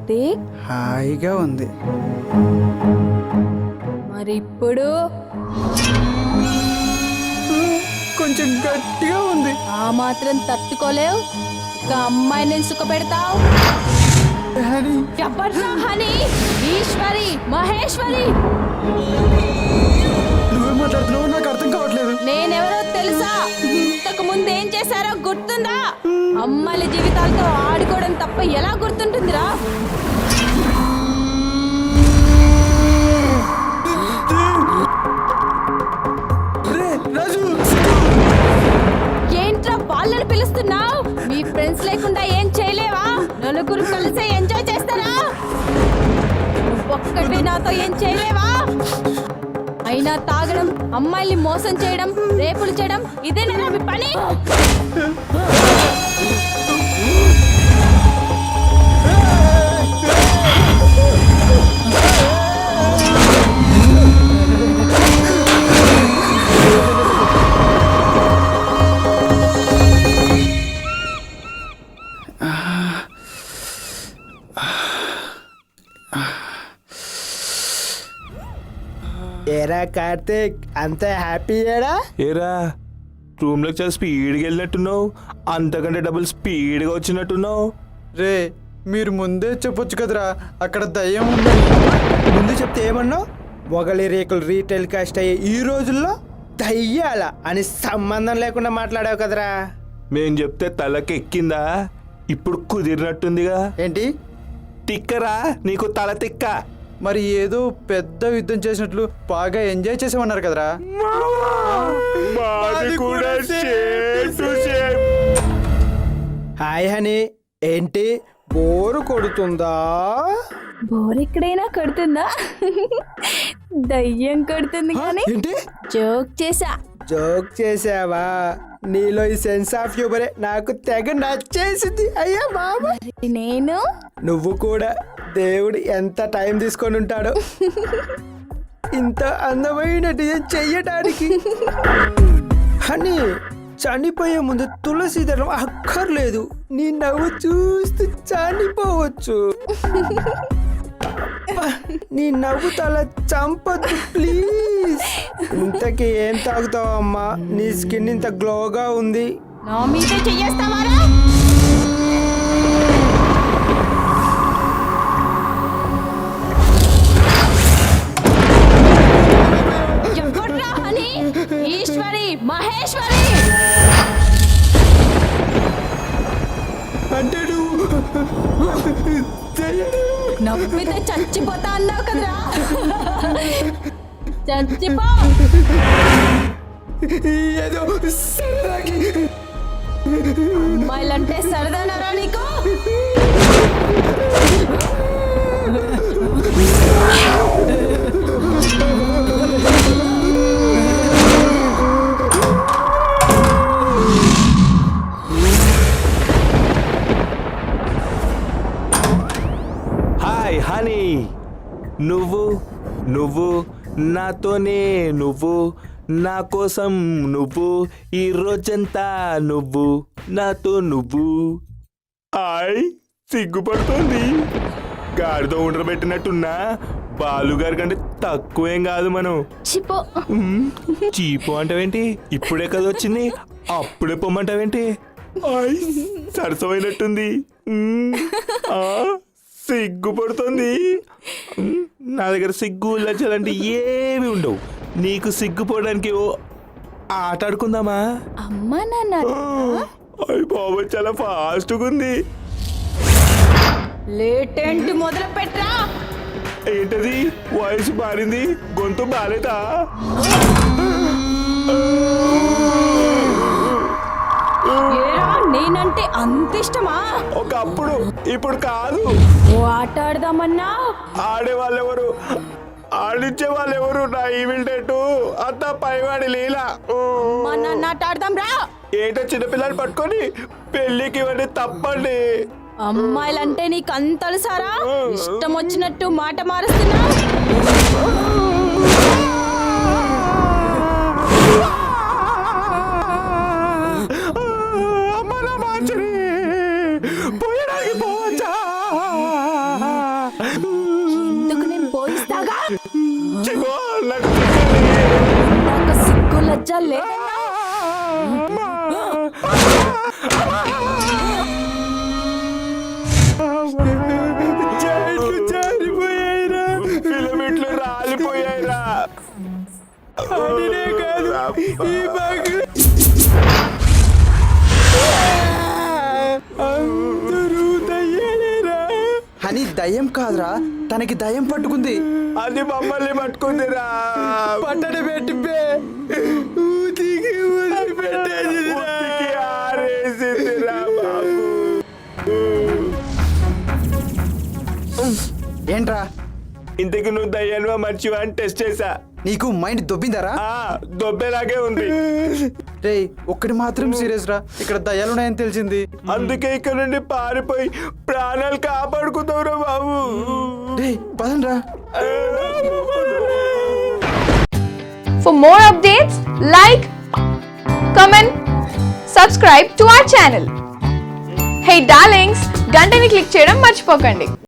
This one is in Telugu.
కార్తీక్? హాయిగా ఉంది. మరి ఇప్పుడు కొంచెం గట్టిగా ఉంది. ఆ మాత్రం తట్టుకోలేవు, ఇక అమ్మాయిని సుఖ పెడతావు. ఎవర్రా హనీ? ఈశ్వరి, మహేశ్వరి. నువ్వేం మాట్లాడుతున్నావు నాకు అర్థం కావట్లేదు. నేనెవరో తెలుసా? ఇంతకు ముందు ఏం చేశారో గుర్తుందా? అమ్మాయిల జీవితాలతో ఆడుకోవడం తప్ప ఎలా గుర్తుంటుందిరా? ఏంట్రా వాళ్ళని పిలుస్తున్నావు? మీ ఫ్రెండ్స్ లేకుండా ఏం చేయలేవా? నలుగురు కలిసి ఎంజాయ్ చేస్తారా? ఒక్కటి నాతో ఏం చేయలేవా? అయినా తాగడం, అమ్మాయిల్ని మోసం చేయడం, రేపులు చేయడం ఇదేనా మీ పని? ఏరా కార్తీక్, అంత హ్యాపీ ఏడా? ఏరా రూమ్లోకి చాలా స్పీడ్గా వెళ్ళినట్టున్నావు, అంతకంటే డబుల్ స్పీడ్గా వచ్చినట్టున్నావు. రే మీరు ముందే చెప్పొచ్చు కదరా, అక్కడ దయ్యం ఉందని. ముందు చెప్తే ఏమన్నావు? మొగలి రేకులు రీటెలికాస్ట్ అయ్యే ఈ రోజుల్లో దయ్యాల అని సంబంధం లేకుండా మాట్లాడావు కదరా. మేం చెప్తే తలకి ఎక్కిందా? ఇప్పుడు కుదిరినట్టుందిగా. ఏంటి తిక్కరా? నీకు తల తిక్క. మరి ఏదో పెద్ద యుద్ధం చేసినట్లు బాగా ఎంజాయ్ చేసామన్నారు కదరా. హాయ్ హనీ, ఏంటి బోరు కొడుతుందా? బోర్ ఎక్కడైనా కొడుతుందా? దయ్యం కొడుతుంది కానీ. ఏంటి జోక్ చేసా. జోక్ చేసావా? నీలో ఈ సెన్స్ ఆఫ్ హ్యూమరే నాకు తెగ నచ్చేసింది. అయ్యా బాబా, నేను నువ్వు కూడా దేవుడు ఎంత టైం తీసుకొని ఉంటాడో ఇంత అందమైన డిజైన్ చెయ్యడానికి. అని చనిపోయే ముందు తులసి దళం అక్కర్లేదు, నీ నవ్వు చూస్తూ చనిపోవచ్చు. నీ నవ్వు తల చంపద్దు ప్లీజ్. ఇంతకీ ఏం తాగుతావు అమ్మా? నీ స్కిన్ ఇంత గ్లోగా ఉంది. నా మీద చెయ్యేస్తావారా? ఎవర్రా హనీ? ఈశ్వరి, మహేశ్వరి. అంటే నవ్వితే చచ్చిపోతా అన్నావు కదరా. చచ్చిపో. ఏదో సరదాకి. అమ్మాయిలంటే సరదానరా నీకు? హాయ్ హనీ, నువ్వు నువ్వు నాతోనే, నువ్వు నా కోసం, నువ్వు ఈ రోజంతా నువ్వు నాతో, నువ్వు. హాయ్, సిగ్గుపడుతోంది. గాడితో ఉండబెట్టినట్టున్నా బాలుగారి కంటే తక్కువేం కాదు మనం. చిపో. చీపు అంటావేంటి? ఇప్పుడే కదా వచ్చింది, అప్పుడే పొమ్మంటావేంటి? సరసమైనట్టుంది. సిగ్గుపడుతుంది. నా దగ్గర సిగ్గు లజ్జలంటే ఏమి ఉండవు. నీకు సిగ్గుపోవడానికి ఓ ఆట ఆడుకుందామా? అమ్మా నాన్న అయ్యి బాబు, చాలా ఫాస్ట్గా ఉంది. లేటెంట్ మొదలు పెట్టరా. ఏంటది? వాయిస్ మారింది, గొంతు బాలేదా? ఏరా, నేనంటే అంత ఇష్టమా? ఒకప్పుడు, ఇప్పుడు కాదు. ఓ ఆట ఆడదామన్నా ఆడేవాళ్ళెవరు, ఆడించే వాళ్ళెవరు? నా ఈవిల్ డేటు అంత పైవాడి లీలా. మా నాన్న ఆట ఆడదాం రా. ఏంటో చిన్నపిల్లలు పట్టుకొని పెళ్ళికి ఇవన్నీ తప్పండి. అమ్మాయిలంటే నీకు అంత అలసారా? ఇష్టం వచ్చినట్టు మాట మారుస్తున్నా. పోయడానికి పోవచ్చా? చిగో, నాకు తిక్కది. ఇందాక సిగ్గు లజ్జ లేదన్నా జాయింట్లు జారిపోయాయిరా. ఫిలమెంట్లు రాలిపోయాయిరా. అదినే కాదు, ఈ బాగు అందరూ దయ్యాలేరా. అని దయ్యం కాదురా, తనకి దయ్యం పట్టుకుంది. అది మమ్మల్ని పట్టుకుందిరా. పట్టడి పెట్టిపే ఊతికి వదిలిపెట్టేదిరా. ఉతికి ఆరేసిందిరా బాబు. ఏంట్రా ఇంతకు నువ్వు దయ్యానువా మంచివా అని టెస్ట్ చేశా. నీకు మైండ్ దొబ్బిందారా? దొబ్బేలాగే ఉంది. రే ఒక్కటి మాత్రం సీరియస్ రా, ఇక్కడ దయ్యాలున్నాయని తెలిసింది. అందుకే ఇక్కడ నుండి పారిపోయి ప్రాణాలు కాపాడుకుందావురా బాబు. రే పదండ్రా. For more updates, like, comment, subscribe to our channel. Hey darlings, గంటని click చేయడం మర్చిపోకండి.